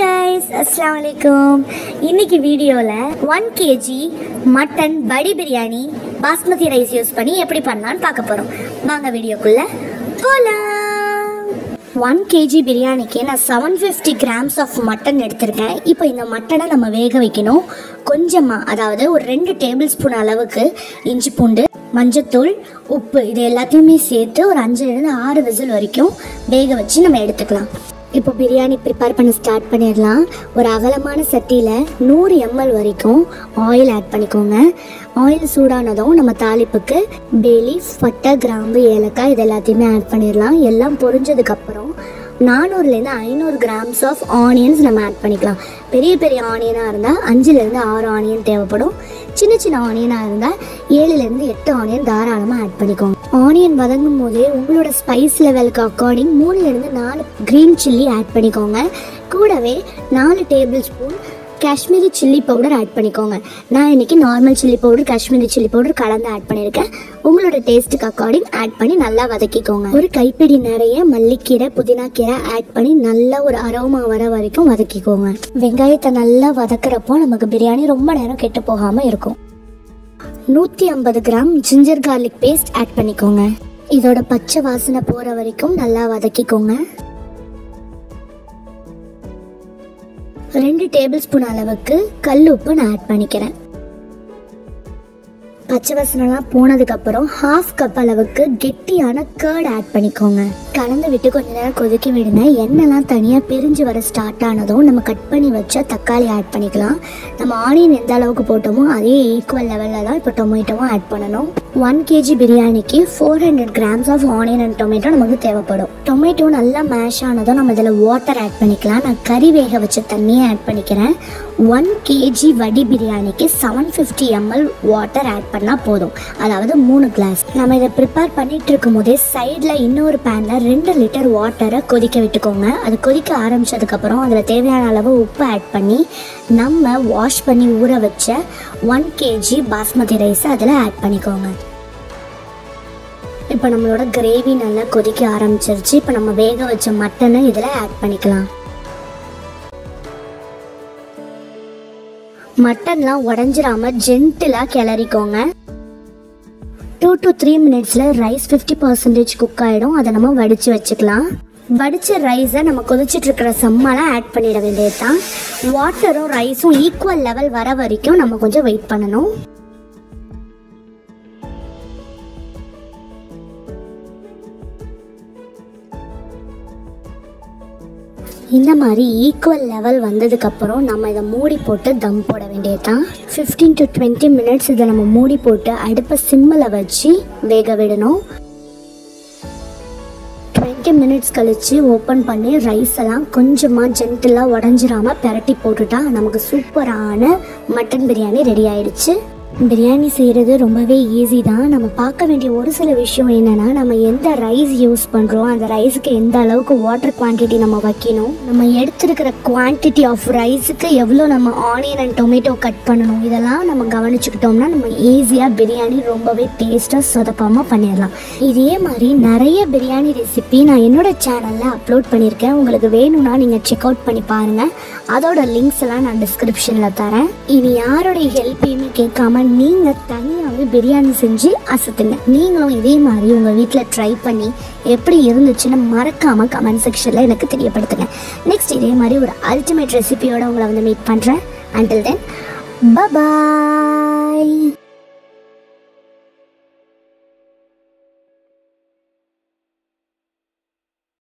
guys, Assalamu alaikum. இன்னைக்கு வீடியோல 1 kg mutton படி பிரியாணி பாஸ்மதி ரைஸ் யூஸ் பண்ணி எப்படி பண்ணலாம்னு பார்க்க போறோம். வாங்க வீடியோக்குள்ள போலாம். 1 kg பிரியாணிக்கு நான் 750 grams of மட்டன் எடுத்திருக்கேன். இப்போ இந்த மட்டனை நம்ம வேக வைக்கணும். கொஞ்சமா, அதாவது ஒரு 2 டேபிள் ஸ்பூன் அளவுக்கு இஞ்சி பூண்டு, மஞ்சத்தூள், உப்பு இது எல்லாத்தையுமே சேர்த்து ஒரு 5-6 விசில் வரைக்கும் வேக வச்சு நம்ம எடுத்துக்கலாம். இப்போ பிரியாணி ப்ரிப்பேர் பண்ண ஸ்டார்ட் பண்ணிடலாம். ஒரு அகலமான சட்டியில் 100 ml வரைக்கும் ஆயில் ஆட் பண்ணிக்கோங்க. ஆயில் சூடானதும் நம்ம தாளிப்புக்கு பேலீஃப், பட்டை, கிராம்பு, ஏலக்காய் இது எல்லாத்தையுமே ஆட் பண்ணிடலாம். எல்லாம் பொரிஞ்சதுக்கப்புறம் 400-500 grams ஆஃப் ஆனியன்ஸ் நம்ம ஆட் பண்ணிக்கலாம். பெரிய பெரிய ஆனியனாக இருந்தால் 5-6 ஆனியன் தேவைப்படும். சின்ன சின்ன ஆனியனாக இருந்தால் 7-8 ஆனியன் தாராளமாக ஆட் பண்ணிக்கோங்க. ஆனியன் வதங்கும் போதே உங்களோட ஸ்பைஸ் லெவலுக்கு அக்கார்டிங் 3-4 க்ரீன் சில்லி ஆட் பண்ணிக்கோங்க. கூடவே 4 tablespoon Kashmiri chilli powder add பண்ணிக்கோங்க. நான் இன்றைக்கி normal chilli powder, Kashmiri chilli powder கலந்து ஆட் பண்ணியிருக்கேன். உங்களோட டேஸ்ட்டுக்கு அக்கார்டிங் ஆட் பண்ணி நல்லா வதக்கிக்கோங்க. ஒரு கைப்பிடி நிறைய மல்லிக்கீரை, புதினா கீரை ஆட் பண்ணி நல்லா ஒரு அரோமா வர வரைக்கும் வதக்கிக்கோங்க. வெங்காயத்தை நல்லா வதக்கிறப்போ நமக்கு பிரியாணி ரொம்ப நேரம் கெட்டு போகாமல் இருக்கும். 150 gram ginger garlic paste add பண்ணிக்கோங்க. இதோட பச்சை வாசனை போகிற வரைக்கும் நல்லா வதக்கிக்கோங்க. 2 டேபிள் ஸ்பூன் அளவுக்கு கல் உப்பு நான் ஆட் பண்ணிக்கிறேன். பச்சை வாசனைலாம் போனதுக்கப்புறம் 1/2 கப் அளவுக்கு கெட்டியான கர்ட் ஆட் பண்ணிக்கோங்க. கலந்து விட்டு கொஞ்ச நேரம் கொதிக்க விடுங்க. எண்ணெய்லாம் தனியாக பிரிஞ்சு வர ஸ்டார்ட் ஆனதும் நம்ம கட் பண்ணி வச்ச தக்காளி ஆட் பண்ணிக்கலாம். நம்ம ஆனியன் எந்த அளவுக்கு போட்டோமோ அதே ஈக்குவல் லெவலில் தான் இப்போ டொமேட்டோவும் ஆட் பண்ணணும். 1 kg பிரியாணிக்கு 400 grams of onion and tomato நமக்கு தேவைப்படும். டொமேட்டோ நல்லா மேஷ் ஆனதும் நம்ம இதில் வாட்டர் ஆட் பண்ணிக்கலாம். நான் கறி வேக வச்ச தண்ணியை ஆட் பண்ணிக்கிறேன். 1 kg வடி பிரியாணிக்கு 750 ml வாட்டர் ஆட் பண்ணால் போதும், அதாவது 3 கிளாஸ். நம்ம இதை ப்ரிப்பேர் பண்ணிட்டு இருக்கும் போதே சைடில் இன்னொரு பேனில் 2 லிட்டர் வாட்டரை கொதிக்க விட்டுக்கோங்க. அது கொதிக்க ஆரம்பித்ததுக்கப்புறம் அதில் தேவையான அளவு உப்பு ஆட் பண்ணி நம்ம வாஷ் பண்ணி ஊற வச்ச 1 kg பாஸ்மதி ரைஸை அதில் ஆட் பண்ணிக்கோங்க. இப்போ நம்மளோட கிரேவி நல்லா கொதிக்க ஆரம்பிச்சிருச்சு. இப்போ நம்ம வேக வச்ச மட்டனை இதில் ஆட் பண்ணிக்கலாம். மட்டன்லாம் உடஞ்சிராம ஜென்டிலாக கிளறிக்கோங்க. 2 to 3 மினிட்ஸில் ரைஸ் 50% குக் ஆகிடும். அதை நம்ம வடித்து வச்சுக்கலாம். வடித்த ரைஸை நம்ம கொதிச்சுட்டு இருக்கிற சம்மாலாம் ஆட் பண்ணிட வேண்டியது தான். வாட்டரும் ரைஸும் ஈக்குவல் லெவல் வர வரைக்கும் நம்ம கொஞ்சம் வெயிட் பண்ணணும். இந்த மாதிரி ஈக்குவல் லெவல் வந்ததுக்கப்புறம் நம்ம இதை மூடி போட்டு தம் போட வேண்டியது தான். 15 to 20 மினிட்ஸ் இதை நம்ம மூடி போட்டு அடுப்பை சிம்மில் வச்சு வேக விடணும். 20 மினிட்ஸ் கழித்து ஓப்பன் பண்ணி ரைஸ் எல்லாம் கொஞ்சமாக ஜென்டிலாக உடஞ்சிராமல் பெரட்டி போட்டுட்டா நமக்கு சூப்பரான மட்டன் பிரியாணி ரெடி ஆயிடுச்சு. பிரியாணி செய்கிறது ரொம்பவே ஈஸி தான். நம்ம பார்க்க வேண்டிய ஒரு சில விஷயம் என்னென்னா, நம்ம எந்த ரைஸ் யூஸ் பண்ணுறோம், அந்த ரைஸுக்கு எந்த அளவுக்கு வாட்டர் குவான்டிட்டி நம்ம வைக்கணும், நம்ம எடுத்துருக்கிற குவான்டிட்டி ஆஃப் ரைஸுக்கு எவ்வளோ நம்ம ஆனியன் அண்ட் டொமேட்டோ கட் பண்ணணும், இதெல்லாம் நம்ம கவனிச்சுக்கிட்டோம்னா நம்ம ஈஸியாக பிரியாணி ரொம்பவே டேஸ்ட்டாக சொதப்பாமல் பண்ணிடலாம். இதே மாதிரி நிறைய பிரியாணி ரெசிபி நான் என்னோட சேனலில் அப்லோட் பண்ணியிருக்கேன். உங்களுக்கு வேணும்னா நீங்கள் செக் அவுட் பண்ணி பாருங்கள். அதோட லிங்க்ஸ் எல்லாம் நான் டிஸ்கிரிப்ஷனில் தரேன். இனி யாரோடைய ஹெல்ப்பையுமே கேட்காம நீங்கள் தனியாகவே பிரியாணி செஞ்சு அசத்துங்க. நீங்களும் இதே மாதிரி உங்கள் வீட்டில் ட்ரை பண்ணி எப்படி இருந்துச்சுன்னு மறக்காமல் கமெண்ட் செக்ஷனில் எனக்கு தெரியப்படுத்துங்க. நெக்ஸ்ட் இதே மாதிரி ஒரு அல்டிமேட் ரெசிபியோட உங்களை மீட் பண்ணுறேன். Until then, bye bye.